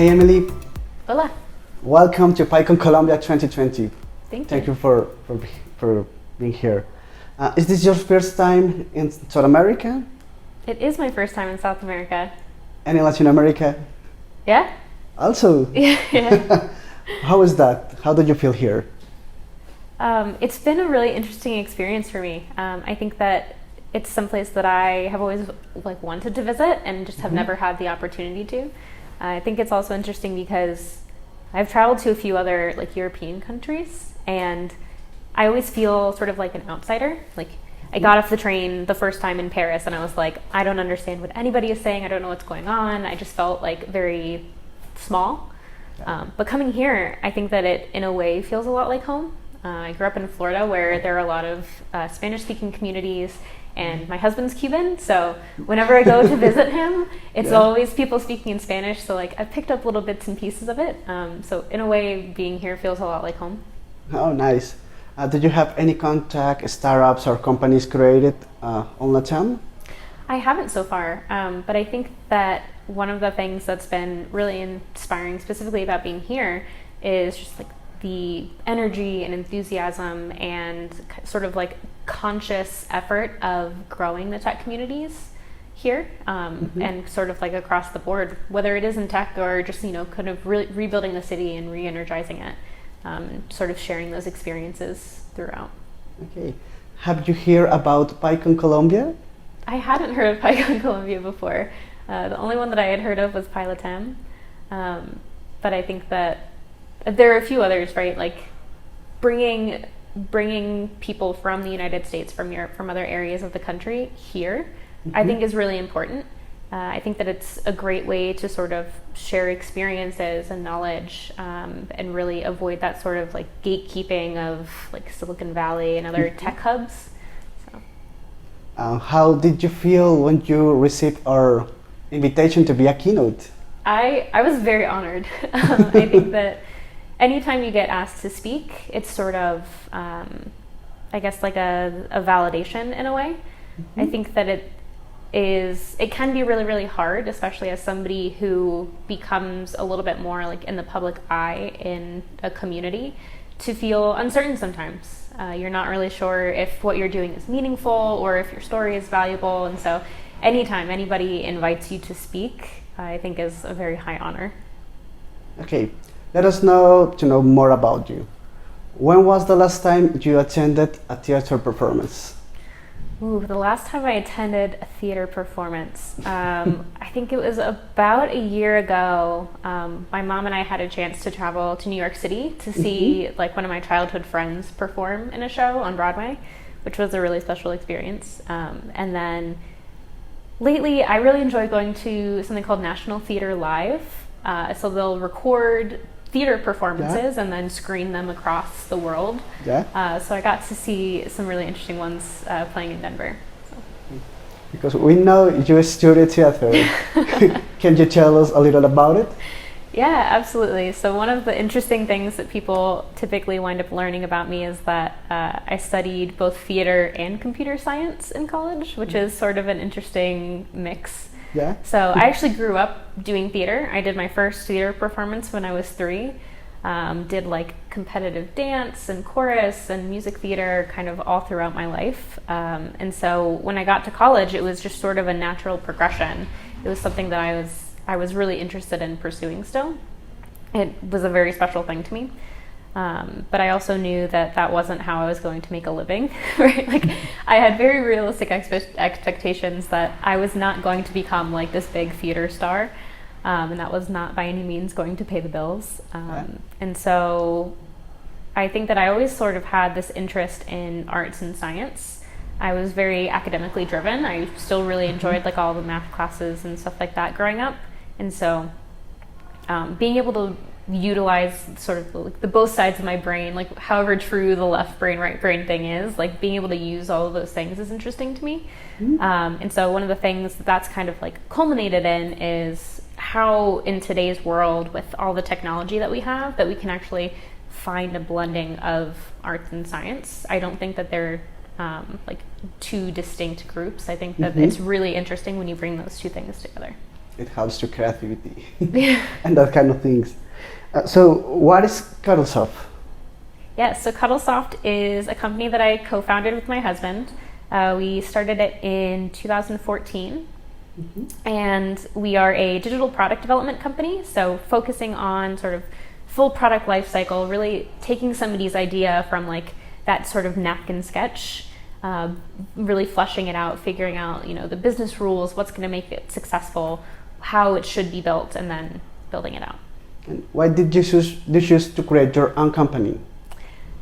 Hi Emily, Hola. welcome to PyCon Colombia 2020. Thank you for being here. Is this your first time in South America? It is my first time in South America. And in Latin America? Yeah? Also? Yeah. How is that? How did you feel here? It's been a really interesting experience for me. I think that it's someplace that I have always wanted to visit and just have never had the opportunity to. I think it's also interesting because I've traveled to a few other European countries, and I always feel sort of like an outsider. I got off the train the first time in Paris and I was like, I don't understand what anybody is saying. I don't know what's going on. I just felt very small. But coming here, I think that it in a way feels a lot like home. I grew up in Florida where there are a lot of Spanish-speaking communities, and my husband's Cuban, so whenever I go to visit him, it's always people speaking in Spanish, so I've picked up little bits and pieces of it. So in a way, being here feels a lot like home. Oh, nice. Did you have any contact, startups or companies created on Latam? I haven't so far, but I think that one of the things that's been really inspiring specifically about being here is just the energy and enthusiasm and sort of conscious effort of growing the tech communities here, and sort of across the board, whether it is in tech or just kind of rebuilding the city and re-energizing it, sort of sharing those experiences throughout. Okay. Have you heard about PyCon Colombia? I hadn't heard of PyCon Colombia before. The only one that I had heard of was PyLatam, but I think that there are a few others, right? Bringing people from the United States, from Europe, from other areas of the country here, I think is really important. I think that it's a great way to sort of share experiences and knowledge, and really avoid that sort of gatekeeping of Silicon Valley and other tech hubs. So. How did you feel when you received our invitation to be a keynote? I was very honored. I think that anytime you get asked to speak, it's sort of, I guess, a validation in a way. I think that it can be really, really hard, especially as somebody who becomes a little bit more in the public eye in a community, to feel uncertain sometimes. You're not really sure if what you're doing is meaningful or if your story is valuable. And so anytime anybody invites you to speak, I think is a very high honor. Okay. Let us know to know more about you. When was the last time you attended a theater performance? Ooh, the last time I attended a theater performance, I think it was about a year ago. My mom and I had a chance to travel to New York City to see one of my childhood friends perform in a show on Broadway, which was a really special experience. And then lately, I really enjoy going to something called National Theater Live. So they'll record theater performances and then screen them across the world. So I got to see some really interesting ones playing in Denver. So. Because we know you studied theater. Can you tell us a little about it? Yeah, absolutely. So one of the interesting things that people typically wind up learning about me is that I studied both theater and computer science in college, which is sort of an interesting mix. So I actually grew up doing theater. I did my first theater performance when I was 3. Did competitive dance and chorus and music theater kind of all throughout my life. And so when I got to college, it was just sort of a natural progression. It was something that I was really interested in pursuing still. It was a very special thing to me. But I also knew that that wasn't how I was going to make a living, right? I had very realistic expectations that I was not going to become this big theater star, and that was not by any means going to pay the bills. And so I think that I always sort of had this interest in arts and science. I was very academically driven. I still really enjoyed all the math classes and stuff like that growing up. And so being able to utilize sort of the both sides of my brain, however true the left brain, right brain thing is, being able to use all of those things is interesting to me. And so one of the things that's kind of culminated in is how in today's world with all the technology that we have, that we can actually find a blending of arts and science. I don't think that they're two distinct groups. I think that it's really interesting when you bring those two things together. it helps your creativity Yeah. and that kind of things. So what is Cuttlesoft? Yes, so Cuttlesoft is a company that I co-founded with my husband. We started it in 2014, and we are a digital product development company, so focusing on sort of full product life cycle, really taking somebody's idea from like that sort of napkin sketch, really fleshing it out, figuring out, you know, the business rules, what's going to make it successful, how it should be built, and then building it out. And why did you choose to create your own company?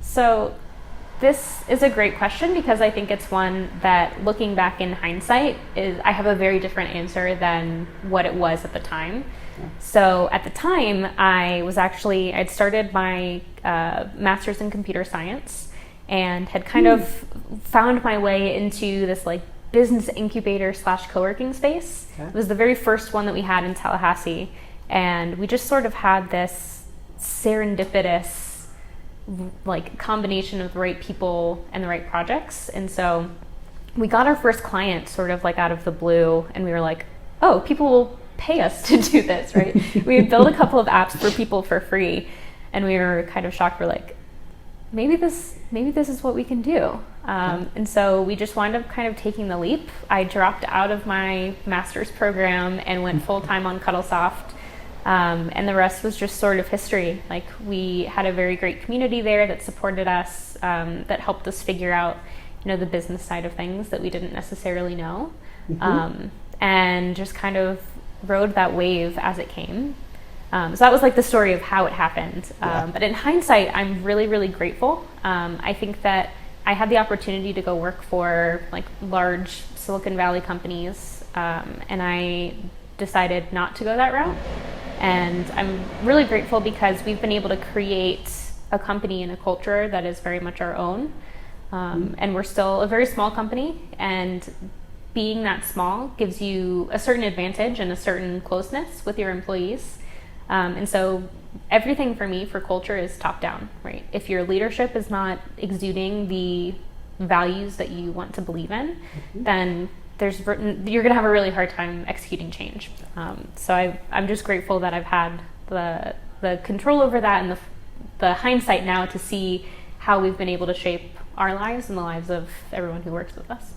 So this is a great question because I think it's one that, looking back in hindsight, I have a very different answer than what it was at the time. So at the time, I'd started my master's in computer science and had kind of found my way into this like business incubator / co-working space. It was the very first one that we had in Tallahassee, and we just sort of had this serendipitous like combination of the right people and the right projects. And so we got our first client sort of like out of the blue, and we were like, oh, people will pay us to do this, right? We had built a couple of apps for people for free, and we were kind of shocked. We're like, maybe this is what we can do. And so we just wound up kind of taking the leap. I dropped out of my master's program and went full-time on Cuttlesoft. And the rest was just sort of history. Like, we had a very great community there that supported us, that helped us figure out, you know, the business side of things that we didn't necessarily know, and just kind of rode that wave as it came. So that was like the story of how it happened. But in hindsight, I'm really, really grateful. I think that I had the opportunity to go work for like large Silicon Valley companies, and I decided not to go that route. And I'm really grateful because we've been able to create a company and a culture that is very much our own. And we're still a very small company, and being that small gives you a certain advantage and a certain closeness with your employees. And so everything for me for culture is top down, right? If your leadership is not exuding the values that you want to believe in, then you're going to have a really hard time executing change. So I'm just grateful that I've had the control over that and the hindsight now to see how we've been able to shape our lives and the lives of everyone who works with us.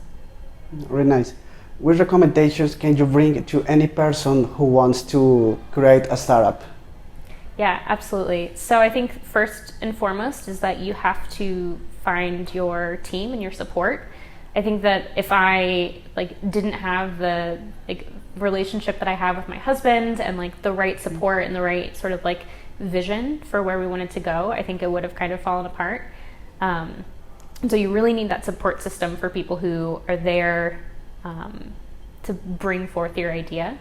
Really nice. What recommendations can you bring to any person who wants to create a startup? Yeah, absolutely. So I think first and foremost is that you have to find your team and your support. I think that if I didn't have the relationship that I have with my husband and like the right support and the right sort of like vision for where we wanted to go, I think it would have kind of fallen apart. So you really need that support system for people who are there to bring forth your idea.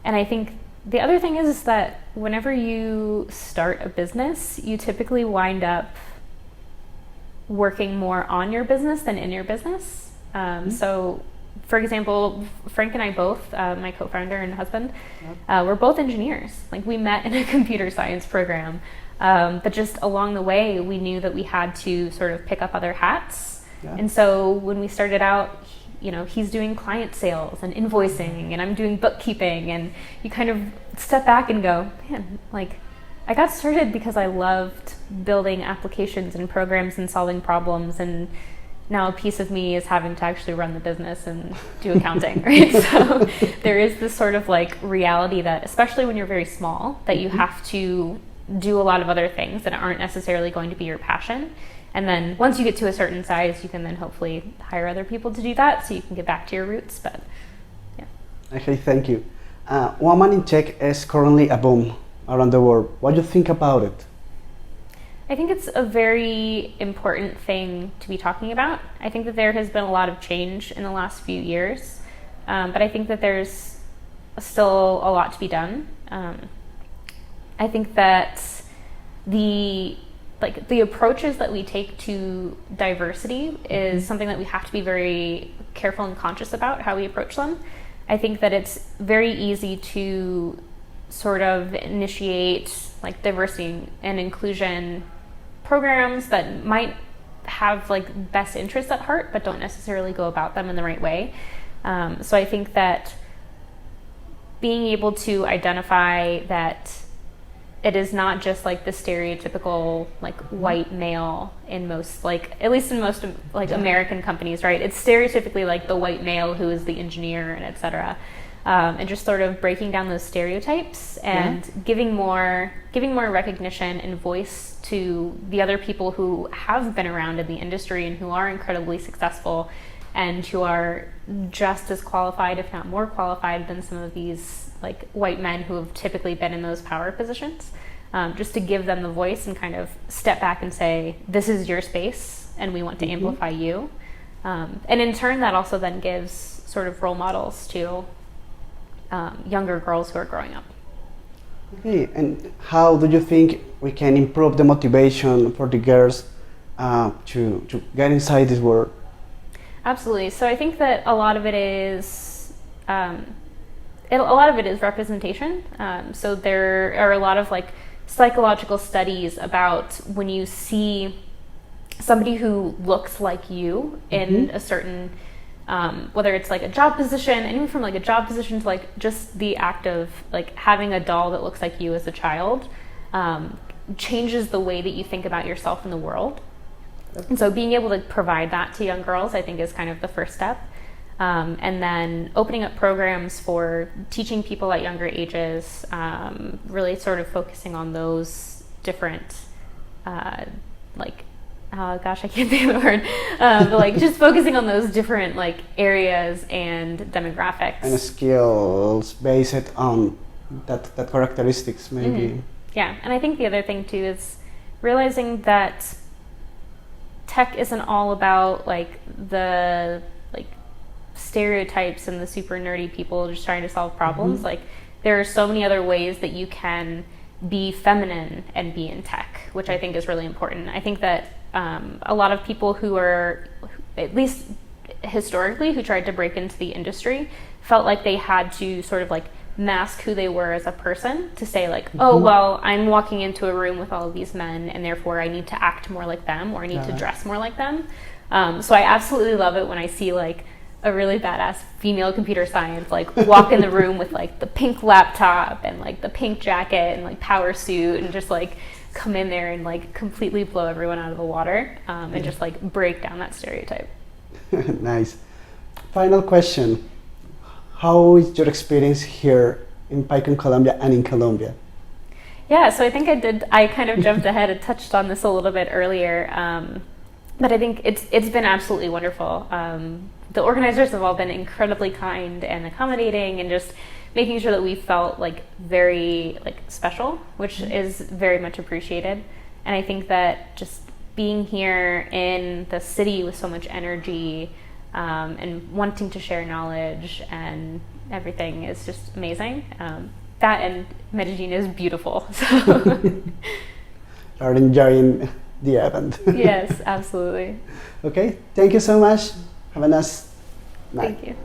And I think the other thing is that whenever you start a business, you typically wind up working more on your business than in your business. So, for example, Frank and I both, my co-founder and husband, we're both engineers. Like, we met in a computer science program, but just along the way, we knew that we had to sort of pick up other hats. And so when we started out, you know, he's doing client sales and invoicing, and I'm doing bookkeeping, and you kind of step back and go, man, like, I got started because I loved building applications and programs and solving problems, and now a piece of me is having to actually run the business and do accounting, right? So there is this sort of like reality that, especially when you're very small, that you have to do a lot of other things that aren't necessarily going to be your passion. And then once you get to a certain size, you can then hopefully hire other people to do that so you can get back to your roots. But yeah. Okay, thank you. Woman in tech is currently a boom around the world. What do you think about it? I think it's a very important thing to be talking about. I think that there has been a lot of change in the last few years, but I think that there's still a lot to be done. I think that the approaches that we take to diversity is something that we have to be very careful and conscious about how we approach them. I think that it's very easy to sort of initiate like diversity and inclusion programs that might have like best interests at heart, but don't necessarily go about them in the right way. So I think that being able to identify that it is not just like the stereotypical like white male in most, like at least in most like American companies, right? It's stereotypically like the white male who is the engineer and etc. And just sort of breaking down those stereotypes and giving more recognition and voice to the other people who have been around in the industry and who are incredibly successful and who are just as qualified, if not more qualified, than some of these like white men who have typically been in those power positions. Just to give them the voice and kind of step back and say, this is your space and we want to amplify you. And in turn, that also then gives sort of role models to younger girls who are growing up. Okay, and how do you think we can improve the motivation for the girls to get inside this world? Absolutely. So I think that a lot of it is representation. So there are a lot of like psychological studies about when you see somebody who looks like you in a certain whether it's like a job position, and even from like a job position to like just the act of like having a doll that looks like you as a child, changes the way that you think about yourself in the world. And so being able to provide that to young girls, I think, is kind of the first step. And then opening up programs for teaching people at younger ages, really sort of focusing on those different, I can't think of the word, but like just focusing on those different like areas and demographics. And skills based on that characteristics, maybe. Yeah, and I think the other thing too is realizing that tech isn't all about like the stereotypes and the super nerdy people just trying to solve problems. Like there are so many other ways that you can be feminine and be in tech, which I think is really important. I think that a lot of people who are, at least historically, who tried to break into the industry felt like they had to sort of like mask who they were as a person to say like, oh, well, I'm walking into a room with all of these men and therefore I need to act more like them or I need to dress more like them. So I absolutely love it when I see like a really badass female computer science like walk in the room with like the pink laptop and like the pink jacket and like power suit and just like come in there and like completely blow everyone out of the water and just like break down that stereotype. Nice. Final question. How is your experience here in PyCon Colombia and in Colombia? Yeah, so I think I kind of jumped ahead and touched on this a little bit earlier, but I think it's been absolutely wonderful. The organizers have all been incredibly kind and accommodating and just making sure that we felt like very like special, which is very much appreciated. And I think that just being here in the city with so much energy and wanting to share knowledge and everything is just amazing. That and Medellin is beautiful. So Are enjoying the event. Yes, absolutely. Okay, thank you so much. Have a nice night. Thank you.